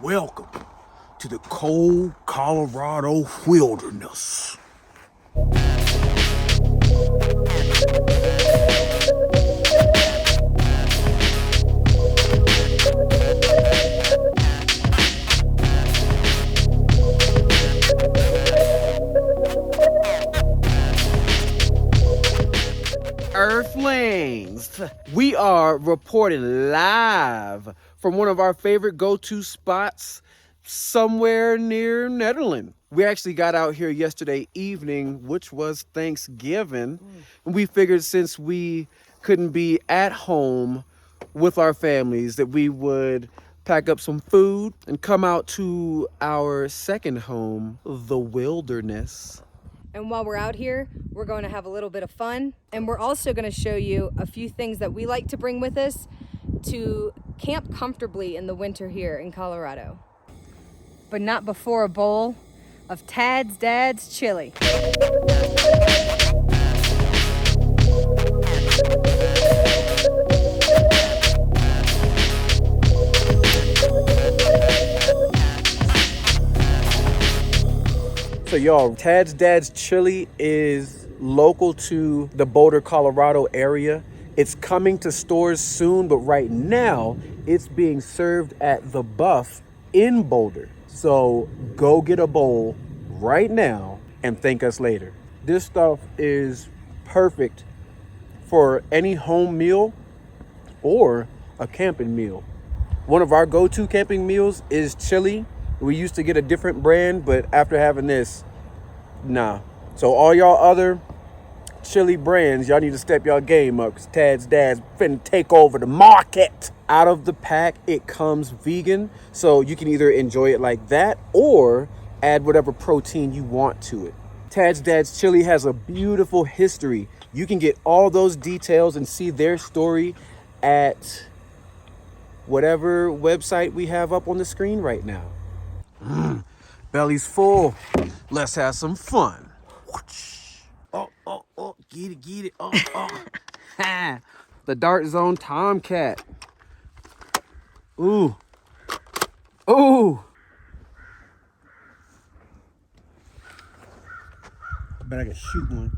Welcome to the cold Colorado wilderness. Earthlings, we are reporting live from one of our favorite go-to spots somewhere near Netherlands. We actually got out here yesterday evening, which was Thanksgiving. And we figured since we couldn't be at home with our families that we would pack up some food and come out to our second home, the wilderness. And while we're out here, we're going to have a little bit of fun. And we're also going to show you a few things that we like to bring with us to camp comfortably in the winter here in Colorado. But not before a bowl of Tad's Dad's chili. So y'all, Tad's Dad's Chili is local to the Boulder, Colorado area. It's coming to stores soon, but right now it's being served at the Buff in Boulder. So go get a bowl right now and thank us later. This stuff is perfect for any home meal or a camping meal. One of our go-to camping meals is chili. We used to get a different brand, but after having this, nah. So all y'all other chili brands, y'all need to step y'all game up because Tad's Dad's finna take over the market. Out of the pack, it comes vegan, so you can either enjoy it like that or add whatever protein you want to it. Tad's Dad's Chili has a beautiful history. You can get all those details and see their story at whatever website we have up on the screen right now. Belly's full. Let's have some fun. Oh, get it. Ha. The Dart Zone Tomcat. Ooh. I bet I could shoot one.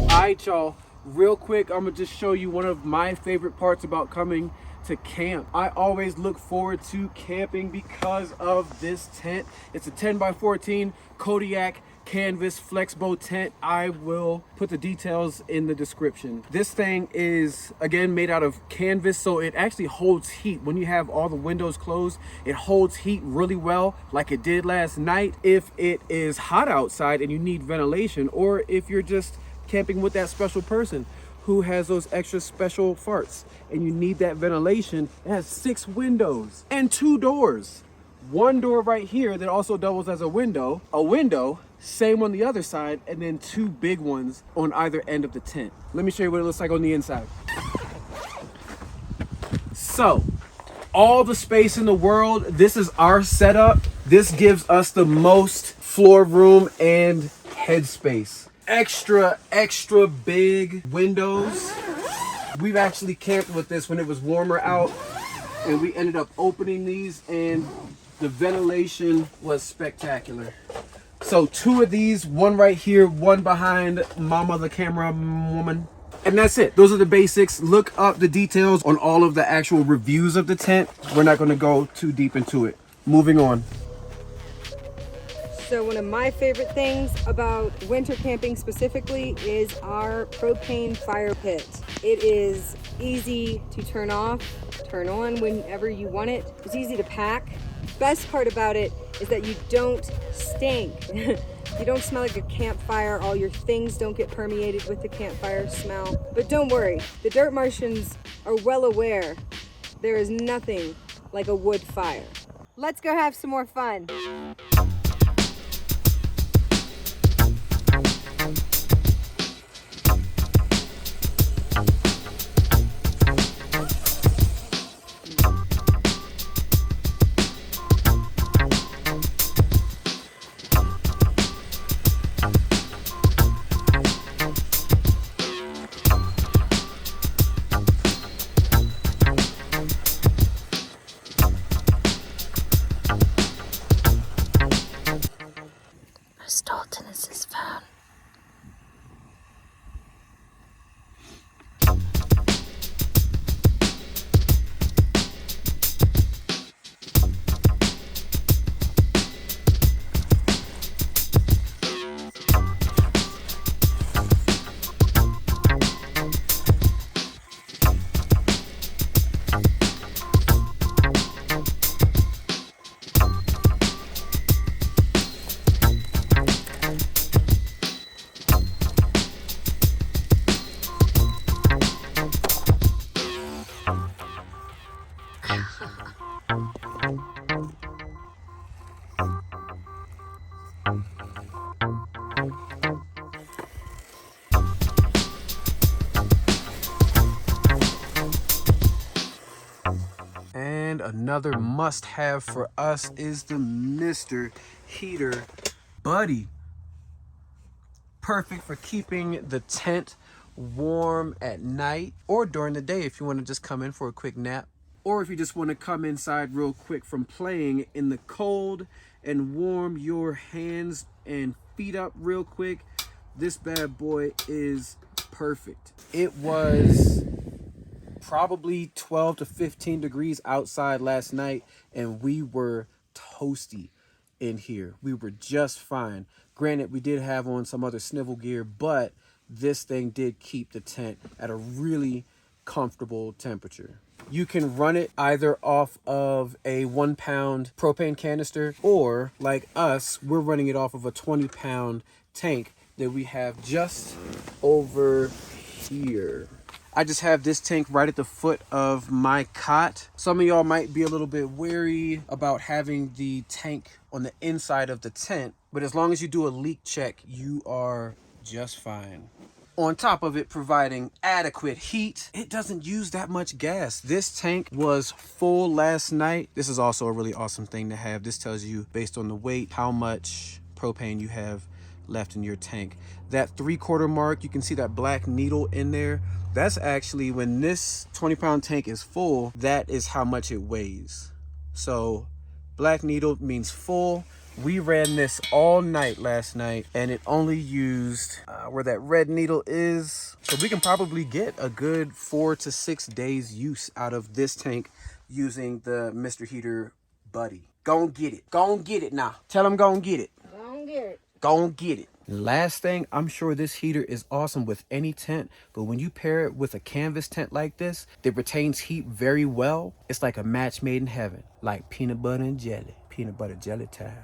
Alright, y'all, real quick, I'm gonna just show you one of my favorite parts about coming to camp. I always look forward to camping because of this tent. It's a 10x14 Kodiak canvas flexbow tent. I will put the details in the description. This thing is, again, made out of canvas, so it actually holds heat. When you have all the windows closed, it holds heat really well, like it did last night. If it is hot outside and you need ventilation, or if you're just camping with that special person who has those extra special farts and you need that ventilation, it has 6 windows and 2 doors. One door right here that also doubles as a window, same on the other side, and then 2 big ones on either end of the tent. Let me show you what it looks like on the inside. So, all the space in the world, this is our setup. This gives us the most floor room and headspace. Extra big windows. We've actually camped with this when it was warmer out, and we ended up opening these, and the ventilation was spectacular. So 2 of these, one right here, one behind Mama the camera woman. And that's it. Those are the basics. Look up the details on all of the actual reviews of the tent. We're not going to go too deep into it. Moving on. So one of my favorite things about winter camping specifically is our propane fire pit. It is easy to turn off, turn on whenever you want it. It's easy to pack. Best part about it is that you don't stink. You don't smell like a campfire. All your things don't get permeated with the campfire smell. But don't worry, the dirt Martians are well aware there is nothing like a wood fire. Let's go have some more fun. Dalton is his phone. And another must-have for us is the Mr. Heater Buddy. Perfect for keeping the tent warm at night or during the day if you want to just come in for a quick nap. Or if you just want to come inside real quick from playing in the cold and warm your hands and feet up real quick, this bad boy is perfect. It was probably 12 to 15 degrees outside last night and we were toasty in here. We were just fine. Granted, we did have on some other snivel gear, but this thing did keep the tent at a really comfortable temperature. You can run it either off of a 1 pound propane canister, or like us, we're running it off of a 20 pound tank that we have just over here. I just have this tank right at the foot of my cot. Some of y'all might be a little bit wary about having the tank on the inside of the tent, but as long as you do a leak check, you are just fine. On top of it providing adequate heat, it doesn't use that much gas. This tank was full last night. This is also a really awesome thing to have. This tells you, based on the weight, how much propane you have left in your tank. That 3/4 mark, you can see that black needle in there. That's actually, when this 20-pound tank is full, that is how much it weighs. So black needle means full. We ran this all night last night and it only used where that red needle is. So we can probably get a good 4 to 6 days use out of this tank using the Mr. Heater Buddy. Gon' get it. Gon' get it now. Tell them gon' get it. Gon' get it. Gon' get it. Last thing, I'm sure this heater is awesome with any tent, but when you pair it with a canvas tent like this that retains heat very well, it's like a match made in heaven. Like peanut butter and jelly. Peanut butter jelly time.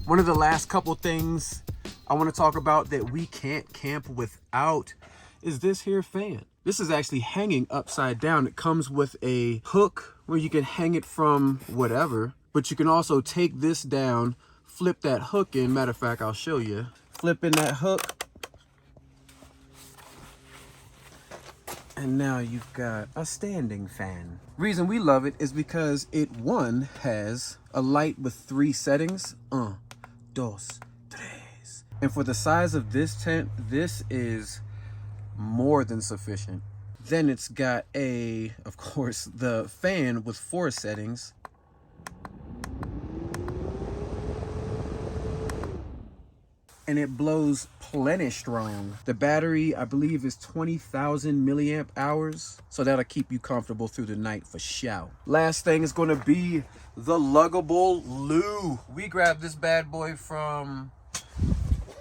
One of the last couple things I want to talk about that we can't camp without is this here fan. This is actually hanging upside down. It comes with a hook where you can hang it from whatever, but you can also take this down, flip that hook in. Matter of fact, I'll show you. Flip in that hook, and now you've got a standing fan. Reason we love it is because it, one, has a light with 3 settings. Dos, tres. And for the size of this tent, this is more than sufficient. Then it's got of course, the fan with 4 settings. And it blows plenty strong. The battery, I believe, is 20,000 milliamp hours. So that'll keep you comfortable through the night for sure. Last thing is gonna be the Luggable Loo. We grabbed this bad boy from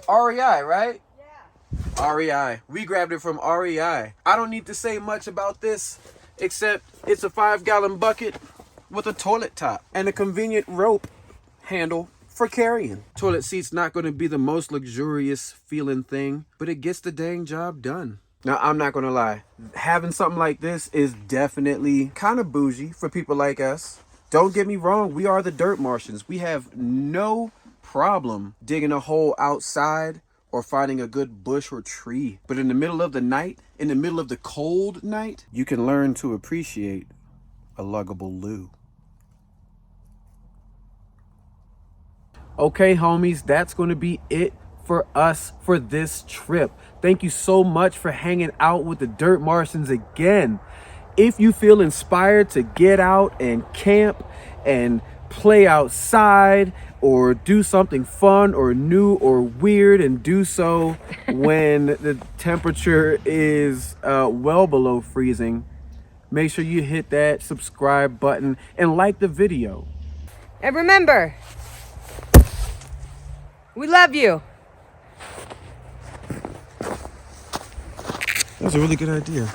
REI, right? Yeah. REI. We grabbed it from REI. I don't need to say much about this, except it's a 5-gallon bucket with a toilet top and a convenient rope handle for carrying. Toilet seat's not going to be the most luxurious feeling thing, but it gets the dang job done. Now, I'm not going to lie. Having something like this is definitely kind of bougie for people like us. Don't get me wrong. We are the dirt Martians. We have no problem digging a hole outside or finding a good bush or tree. But in the middle of the night, in the middle of the cold night, you can learn to appreciate a Luggable Loo. Okay, homies, that's going to be it for us for this trip. Thank you so much for hanging out with the Dirt Martians again. If you feel inspired to get out and camp and play outside or do something fun or new or weird, and do so when the temperature is well below freezing, make sure you hit that subscribe button and like the video. And remember, we love you. That's a really good idea.